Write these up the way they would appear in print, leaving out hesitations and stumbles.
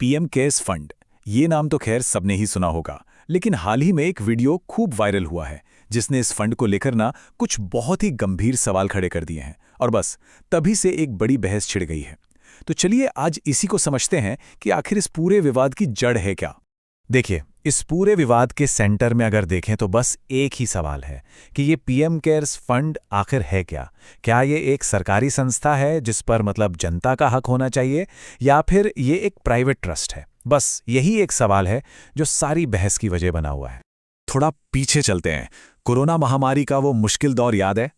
PM cares fund, ये नाम तो खैर सबने ही सुना होगा। लेकिन हाल ही में एक वीडियो खूब वायरल हुआ है जिसने इस फंड को लेकर कुछ बहुत ही गंभीर सवाल खड़े कर दिए हैं, और बस तभी से एक बड़ी बहस छिड़ गई है। तो चलिए आज इसी को समझते हैं कि आखिर इस पूरे विवाद की जड़ है क्या। देखिए, इस पूरे विवाद के सेंटर में अगर देखें तो बस एक ही सवाल है कि ये पीएम केयर्स फंड आखिर है क्या। क्या ये एक सरकारी संस्था है जिस पर मतलब जनता का हक होना चाहिए, या फिर ये एक प्राइवेट ट्रस्ट है? बस यही एक सवाल है जो सारी बहस की वजह बना हुआ है। थोड़ा पीछे चलते हैं। कोरोना महामारी का वो मुश्किल दौर याद है?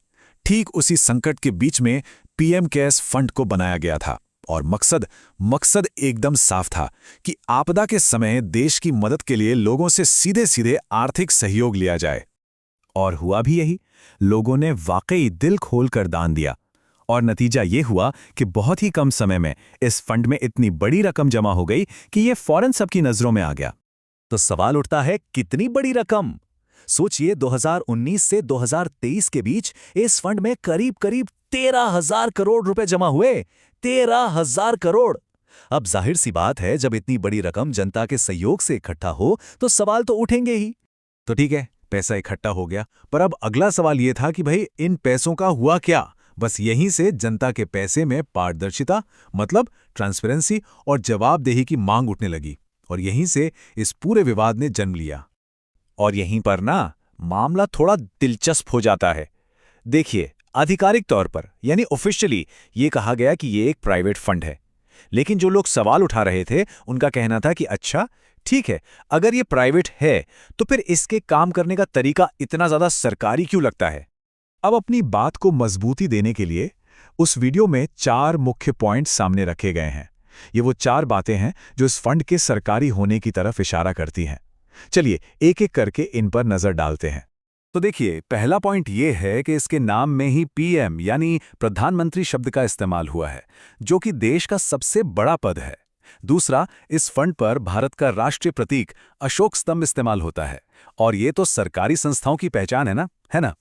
ठीक उसी संकट के बीच में पीएम केयर्स फंड को बनाया गया था, और मकसद एकदम साफ था कि आपदा के समय देश की मदद के लिए लोगों से सीधे सीधे आर्थिक सहयोग लिया जाए। और हुआ भी यही। लोगों ने वाकई दिल खोलकर दान दिया, और नतीजा ये हुआ कि बहुत ही कम समय में इस फंड में इतनी बड़ी रकम जमा हो गई कि ये फौरन सबकी नजरों में आ गया। तो सवाल उठता है, कितनी बड़ी रकम? सोचिए, 2019 से 2023 के बीच इस फंड में करीब 13,000 करोड़ रुपए जमा हुए। 13,000 करोड़। अब जाहिर सी बात है, जब इतनी बड़ी रकम जनता के सहयोग से इकट्ठा हो तो सवाल तो उठेंगे ही। तो ठीक है, पैसा इकट्ठा हो गया, पर अब अगला सवाल यह था कि भाई इन पैसों का हुआ क्या। बस यहीं से जनता के पैसे में पारदर्शिता, मतलब ट्रांसपेरेंसी और जवाबदेही की मांग उठने लगी, और यहीं से इस पूरे विवाद ने जन्म लिया। और यहीं पर मामला थोड़ा दिलचस्प हो जाता है। देखिए, आधिकारिक तौर पर यानी ऑफिशियली ये कहा गया कि ये एक प्राइवेट फंड है, लेकिन जो लोग सवाल उठा रहे थे उनका कहना था कि अच्छा ठीक है, अगर ये प्राइवेट है तो फिर इसके काम करने का तरीका इतना ज्यादा सरकारी क्यों लगता है। अब अपनी बात को मजबूती देने के लिए उस वीडियो में 4 मुख्य पॉइंट सामने रखे गए हैं। ये वो 4 बातें हैं जो इस फंड के सरकारी होने की तरफ इशारा करती हैं। चलिए एक एक करके इन पर नजर डालते हैं। तो देखिए, पहला पॉइंट ये है कि इसके नाम में ही पीएम यानी प्रधानमंत्री शब्द का इस्तेमाल हुआ है, जो कि देश का सबसे बड़ा पद है। दूसरा, इस फंड पर भारत का राष्ट्रीय प्रतीक अशोक स्तंभ इस्तेमाल होता है, और ये तो सरकारी संस्थाओं की पहचान है ना।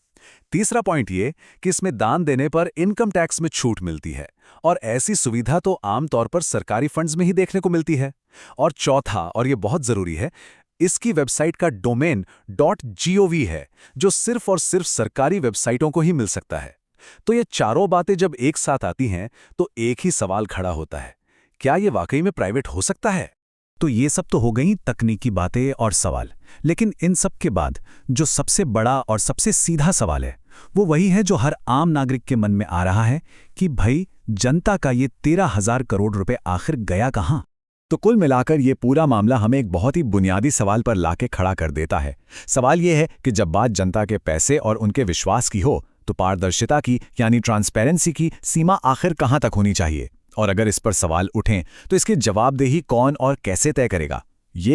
तीसरा पॉइंट ये कि इसमें दान देने पर इनकम टैक्स में छूट मिलती है, और ऐसी सुविधा तो आमतौर पर सरकारी फंड्स में ही देखने को मिलती है। और चौथा, और ये बहुत जरूरी है, इसकी वेबसाइट का डोमेन .gov है, जो सिर्फ और सिर्फ सरकारी वेबसाइटों को ही मिल सकता है। तो ये चारों बातें जब एक साथ आती हैं तो एक ही सवाल खड़ा होता है, क्या ये वाकई में प्राइवेट हो सकता है? तो ये सब तो हो गई तकनीकी बातें और सवाल, लेकिन इन सब के बाद जो सबसे बड़ा और सबसे सीधा सवाल है वो वही है जो हर आम नागरिक के मन में आ रहा है कि भाई जनता का ये 13,000 करोड़ रुपए आखिर गया कहां। तो कुल मिलाकर ये पूरा मामला हमें एक बहुत ही बुनियादी सवाल पर लाके खड़ा कर देता है। सवाल ये है कि जब बात जनता के पैसे और उनके विश्वास की हो तो पारदर्शिता की यानी ट्रांसपेरेंसी की सीमा आखिर कहां तक होनी चाहिए, और अगर इस पर सवाल उठें तो इसकी जवाबदेही कौन और कैसे तय करेगा, ये